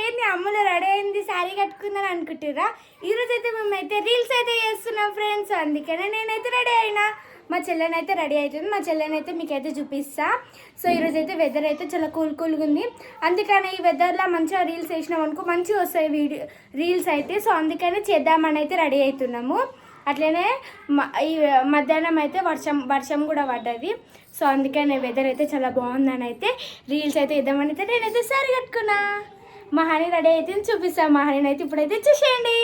ఏంది అమ్ములు రెడీ అయింది శారీ కట్టుకుందని అనుకుంటుర్రా? ఈరోజు అయితే మేమైతే రీల్స్ అయితే చేస్తున్నాం ఫ్రెండ్స్. అందుకనే నేనైతే రెడీ అయినా, మా చెల్లెనైతే రెడీ అవుతుంది. మా చెల్లెనైతే మీకైతే చూపిస్తా. సో ఈరోజు అయితే వెదర్ అయితే చాలా కూల్గా ఉంది. అందుకని ఈ వెదర్లో మంచిగా రీల్స్ వేసినాం అనుకో మంచిగా వస్తాయి రీల్స్ అయితే. సో అందుకనే చేద్దామని అయితే రెడీ అవుతున్నాము. అట్లనే ఈ మధ్యాహ్నం అయితే వర్షం కూడా పడ్డది. సో అందుకనే వెదర్ అయితే చాలా బాగుందని అయితే రీల్స్ అయితే ఇద్దామని అయితే నేనైతే సారీ కట్టుకున్నా. మా హనీ రెడీ అయితే చూపిస్తాను. మా హనీని అయితే ఇప్పుడైతే చూసేయండి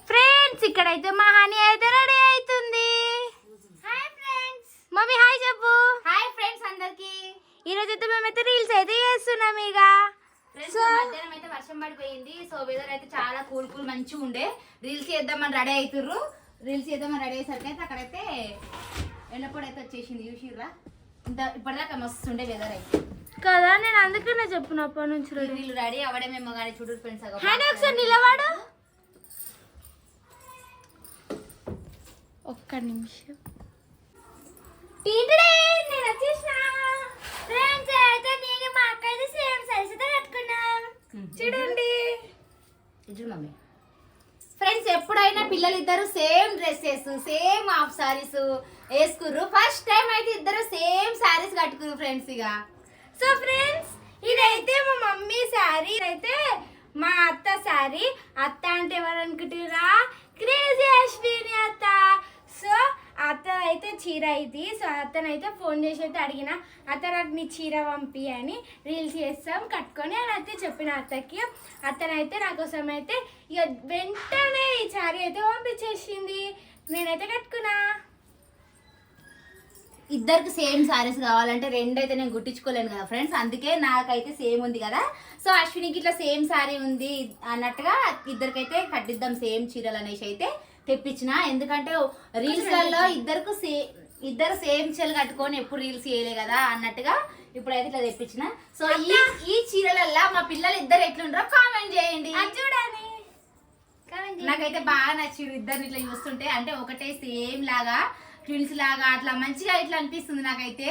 ఫ్రెండ్స్. ఇక్కడైతే మా హనీ అయితే రెడీ అవుతుంది. హాయ్ ఫ్రెండ్స్, మమ్మీ హాయ్ చెప్పు. హాయ్ ఫ్రెండ్స్ అందరికి. ఈరోజు అయితే మేమైతే రీల్స్ అయితే చేస్తున్నాం. ఇక సో మధ్యాహ్నం అయితే వర్షం పడిపోయింది. సో వెదర్ అయితే చాలా కూల్ మంచిగా ఉండే. రీల్స్ చేద్దామని రెడీ అవుతుర్రు. రీల్స్ చేద్దామని రెడీ అయ్యేసరికి అయితే అక్కడైతే ఎండపొడి అయితే వచ్చేసింది. చూసిర్రా, ఇంత ఇప్పటిదాకా మస్తు ఉండే వెదర్ అయితే కదా. నేను అందుకనే చెప్పినప్పటి నుంచి వీళ్ళు రెడీ అవ్వడమేమో కానీ చూడు ఫ్రెండ్స్. ఒకసారి నిలవాడు ఒక్క నిమిషం. నేను వచ్చేసిన ఫ్రెండ్స్. అయితే నేను మా అక్క అయితే సేమ్ సైజ్ అయితే కట్టుకున్నాం. చూడండి చూడు మమ్మీ. ఫ్రెండ్స్ ఎప్పుడైనా పిల్లలు ఇద్దరు same dresses same half saris వేసుకుర్రు. ఫస్ట్ టైం అయితే ఇద్దరు సేమ్ సారీస్ కట్టుకుర్రు ఫ్రెండ్స్. ఇక సో ఫ్రెండ్స్ ఇదైతే మా మమ్మీ శారీ, అయితే మా అత్త శారీ. అత్త అంటే ఎవరు అనుకుంటురా? క్రేజీ అశ్విని అత్త. సో అత్త అయితే చీర ఇది. సో అత్తనైతే ఫోన్ చేసి అయితే అడిగిన, అత్త నాకు నీ చీర పంపి అని, రీల్స్ చేస్తాం కట్టుకొని అని అయితే చెప్పిన అత్తకి. అత్తనైతే నా కోసం అయితే ఇక వెంటనే ఈ శారీ అయితే పంపించేసింది. నేనైతే కట్టుకున్నా. ఇద్దరికి సేమ్ సారీస్ కావాలంటే రెండు అయితే నేను గుట్టించుకోలేను కదా ఫ్రెండ్స్. అందుకే నాకైతే సేమ్ ఉంది కదా. సో అశ్వినికి ఇట్లా సేమ్ సారీ ఉంది అన్నట్టుగా ఇద్దరికైతే కట్టిద్దాం సేమ్ చీరలు అనేసి అయితే తెప్పించిన. ఎందుకంటే రీల్స్లలో ఇద్దరు సేమ్ చీరలు కట్టుకొని ఎప్పుడు రీల్స్ చేయలే కదా అన్నట్టుగా ఇప్పుడైతే ఇట్లా తెప్పించిన. సో ఈ చీరలల్లో మా పిల్లలు ఇద్దరు ఎట్లుంటారో కామెంట్ చేయండి. చూడండి, నాకైతే బాగా నచ్చింది ఇద్దరిని ఇట్లా చూస్తుంటే. అంటే ఒకటే సేమ్ లాగా ట్విన్స్ లాగా అట్లా మంచిగా ఇట్లా అనిపిస్తుంది నాకైతే.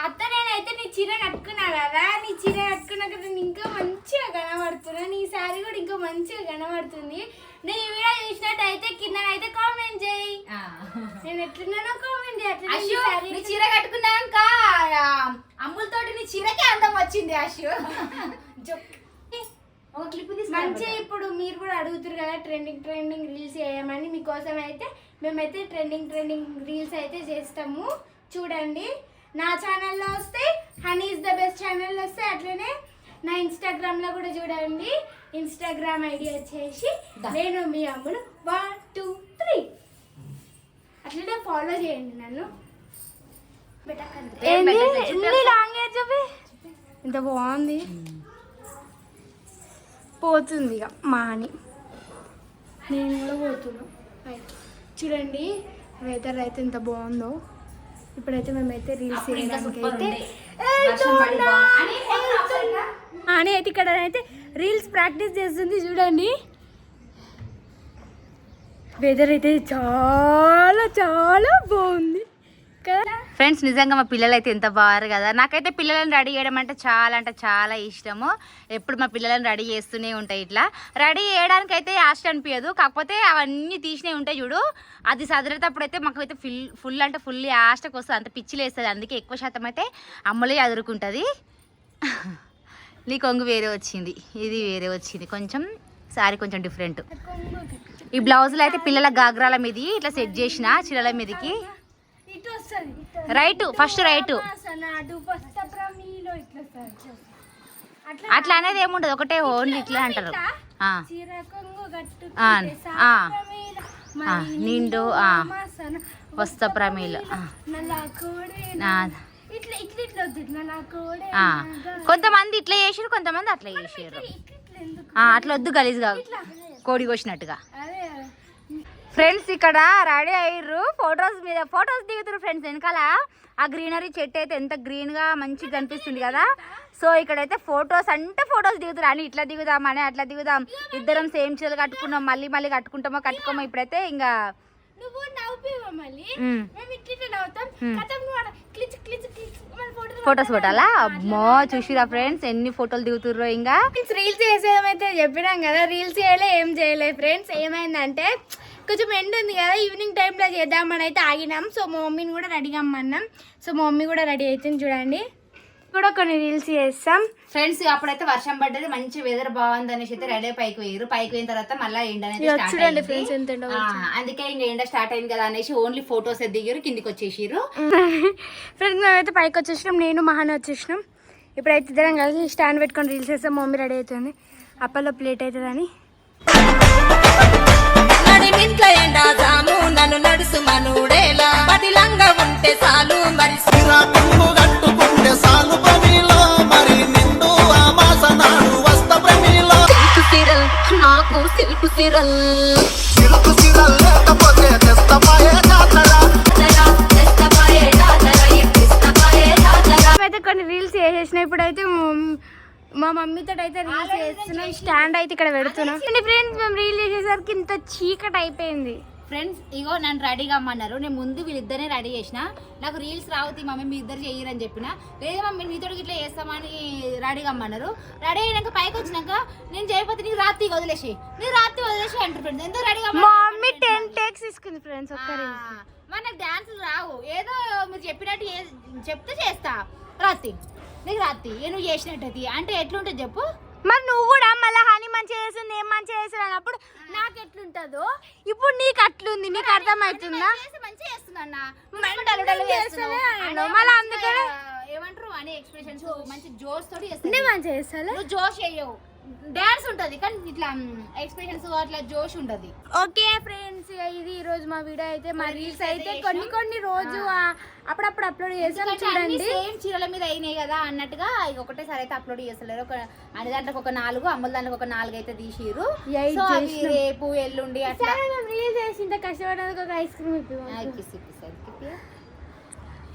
అత్త నేనైతే నీ చీర కట్టుకున్నా కదా, నీ చీర కట్టుకున్నాక నేను ఇంకా మంచిగా కనబడుతున్నా. నీ శారీ కూడా ఇంకా మంచిగా కనబడుతుంది. నేను ఈ వీడియో చూసినట్టయితే కింద అయితే కామెంట్ చేయి. నేను ఎట్లున్నానో కామెంట్ చేయి. నీ చీర కట్టుకున్నాక అమ్ములతోటి నీ చీరకే అందం వచ్చింది అశు. మంచిగా ఇప్పుడు మీరు కూడా అడుగుతారు కదా ట్రెండింగ్ రీల్స్ చేయమని. మీకోసం అయితే మేమైతే ట్రెండింగ్ రీల్స్ అయితే చేస్తాము. చూడండి, నా ఛానల్లో వస్తాయి, హనీ ఇస్ ద బెస్ట్ ఛానల్లో వస్తాయి. అట్లనే నా ఇన్స్టాగ్రామ్లో కూడా చూడండి. ఇన్స్టాగ్రామ్ ఐడి వచ్చేసి నేను మీ అమ్ములు 1 2 3. అట్లనే ఫాలో చేయండి నన్ను. ఇంత బాగుంది పోతుంది ఇక మా అని. నేను కూడా పోతున్నా. చూడండి వెదర్ అయితే ఎంత బాగుందో. ఇప్పుడైతే మేమైతే రీల్స్ చేయడానికి అని అయితే ఇక్కడ అయితే రీల్స్ ప్రాక్టీస్ చేస్తుంది. చూడండి, వెదర్ అయితే చాలా చాలా బాగుంది కదా ఫ్రెండ్స్. నిజంగా మా పిల్లలు అయితే ఎంత బాగారు కదా. నాకైతే పిల్లలను రెడీ చేయడం అంటే చాలా ఇష్టము. ఎప్పుడు మా పిల్లలను రెడీ చేస్తూనే ఉంటాయి. ఇట్లా రెడీ చేయడానికి అయితే ఆశ అనిపించదు. కాకపోతే అవన్నీ తీసినవి ఉంటాయి చూడు, అది చదివేటప్పుడు అయితే మాకైతే ఫుల్ ఆశకు వస్తుంది. అంత పిచ్చిలు వేస్తుంది. అందుకే ఎక్కువ శాతం అయితే అమ్మలే చదువుకుంటుంది. నీ కొంగు వేరే వచ్చింది, ఇది వేరే వచ్చింది. కొంచెం సారీ కొంచెం డిఫరెంట్. ఈ బ్లౌజులు అయితే పిల్లల గాగ్రాల మీద ఇట్లా సెట్ చేసిన చీరల మీదకి రైట్ ఫస్ట్ రైట్ అట్లా అనేది ఏముండదు. ఒకటే ఓన్లీ ఇట్లా అంటారు. నిండు వస్త ప్రమీలు కొంతమంది ఇట్లా చేసారు, కొంతమంది అట్లా చేసారు. అట్లా వద్దు గలీజ్గా కోడి కోసినట్టుగా. ఫ్రెండ్స్ ఇక్కడ రెడీ అయ్యారు. ఫొటోస్ దిగుతారు ఫ్రెండ్స్. వెనకాల ఆ గ్రీనరీ చెట్టు అయితే ఎంత గ్రీన్గా మంచిగా కనిపిస్తుంది కదా. సో ఇక్కడైతే ఫొటోస్ దిగుతారు. అని ఇట్లా దిగుదాం అని అట్లా దిగుదాం. ఇద్దరం సేమ్ చీరలు కట్టుకున్నాం, మళ్ళీ కట్టుకుంటామో కట్టుకోమో. ఇప్పుడైతే ఇంకా నువ్వు నవ్వుతాం, మేము ఇట్లా నవ్వుతాం. క్లిచ్ క్లిచ్ క్లిచ్ మన ఫోటో ఫొటోస్ కొట్టాలా? అమ్మో చూసిరా ఫ్రెండ్స్ ఎన్ని ఫోటోలు దిగుతుర్రో. ఇంకా రీల్స్ చేసేదమైతే చెప్పినాం కదా, రీల్స్ చేయలే ఏం చేయలేదు ఫ్రెండ్స్. ఏమైందంటే కొంచెం ఎండ్ ఉంది కదా, ఈవినింగ్ టైంలో చేద్దామని అయితే ఆగినాం. సో మా మమ్మీని కూడా రెడీ కమ్మన్నాం. సో మా మమ్మీ కూడా రెడీ అవుతుంది చూడండి. కూడా కొన్ని రీల్స్ చేస్తాం ఫ్రెండ్స్. అప్పుడైతే వర్షం పడ్డది, మంచి వెదర్ బాగుంది అనేసి అయితే రెడీ పైకి పోయారు. పైకి పోయిన తర్వాత మళ్ళీ ఎండ అనేది స్టార్ట్ అయింది. అందుకే ఇంకా ఎండ స్టార్ట్ అయింది కదా అనేసి ఓన్లీ ఫొటోస్ దిగారు, కిందికి వచ్చేసారు. ఫ్రెండ్స్ మేమైతే పైకి వచ్చేసినాం, నేను మహాన్ వచ్చేసినాం. ఇప్పుడైతే ఇద్దరం కలిసి స్టాండ్ పెట్టుకొని రీల్స్ చేస్తాం. మమ్మీ రెడీ అవుతుంది, అప్పట్లో ప్లేట్ అవుతుందని. నన్ను నడుసు మనుడేలా పదిలంగా ఉంటే చాలు మరి నాకు సిల్కు సిరల్ అయితే కొన్ని రీల్స్ చేసేసిన. ఇప్పుడైతే మా మమ్మీతో అయితే రీల్స్ చేస్తున్నాం. స్టాండ్ అయితే ఇక్కడ పెడుతున్నాం. ఫ్రెండ్స్ మేము రీల్ చేసేసరికి ఇంత చీకటి అయిపోయింది. ఫ్రెండ్స్ ఇగో నన్ను రెడీ కమ్మన్నారు. నేను ముందు వీళ్ళిద్దరినే రెడీ చేసిన. నాకు రీల్స్ రావుతాయి మమ్మీ, మీ ఇద్దరు చెయ్యరని చెప్పిన. లేదు మమ్మీ నీతో ఇట్లా చేస్తామని రెడీ కమ్మన్నారు. రెడీ అయినాక పైకి వచ్చినాక నేను చేయకపోతే నీకు రాత్రి వదిలేసి అంటారు ఫ్రెండ్స్. ఎందుకు రెడీ మమ్మీ 10 టేక్స్ తీసుకుంది ఫ్రెండ్స్. ఒక్కరి మనకు డాన్సులు రావు, ఏదో మీరు చెప్పినట్టు చెప్తే చేస్తా. రాత్రి నీకు రాత్రి నువ్వు చేసినట్టు అంటే ఎట్లుంటుంది చెప్పు. మరి నువ్వు కూడా మళ్ళీ హనీ మంచిగా చేస్తుంది, ఏం మంచిగా చేస్తుంది అన్నప్పుడు నాకు ఎట్లుంటుందో ఇప్పుడు నీకు అట్లుంది. నీకు అర్థమవుతుందా? మంచిగా మళ్ళీ అందుకనే ఏమంటారు అని ఎక్స్ప్రెషన్స్ మంచి జోష్ తోటి మంచిగా చేస్తా. నువ్వు జోష్ వేయవు, డాన్స్ ఉంటది కానీ ఇట్లా ఎక్స్ప్రెషన్స్ అట్లా జోష్ ఉంటది. ఓకే ఫ్రెండ్స్, ఇది ఈ రోజు మా వీడియో అయితే. మా రీల్స్ అయితే కొన్ని రోజు అప్పుడప్పుడు అప్లోడ్ చేస్తాం చూడండి. సేమ్ చీరల మీద అయినాయి కదా అన్నట్టుగా ఇక ఒకటేసారి అయితే అప్లోడ్ చేస్తలేరు. అన్ని దాంట్లో ఒక 4, అమ్మల దాంట్లో ఒక 4 అయితే తీసిరు. రేపు ఎల్లుండి అట్లా రీల్స్ చేసి ఇంత కష్టపడడానికి ఒక ఐస్ క్రీమ్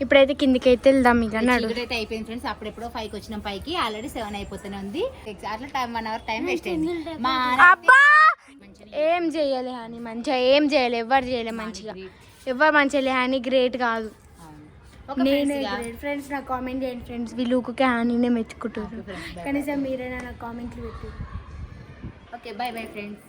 ఇప్పుడైతే కిందికి అయితే వెళ్దాం. ఇక అయితే అయిపోయింది ఫ్రెండ్స్. అప్పుడెప్పుడో 5కి వచ్చినాం పైకి. ఆల్రెడీ 7 అయిపోతూనే ఉంది. అట్లా 1 అవర్ టైం వేస్ట్ అయింది. ఏం చేయలే అని మంచిగా ఏం చేయలే, ఎవరు చేయలే మంచిగా, ఎవరు మంచిగా అని గ్రేట్ కాదు. నేనే గ్రేట్ ఫ్రెండ్స్. నాకు కామెంట్ చేయండి ఫ్రెండ్స్, వీళ్ళుకే హానీనే మెచ్చుకుంటారు. కనీసం మీరైనా నాకు కామెంట్లు పెట్టు. Okay by bye friends.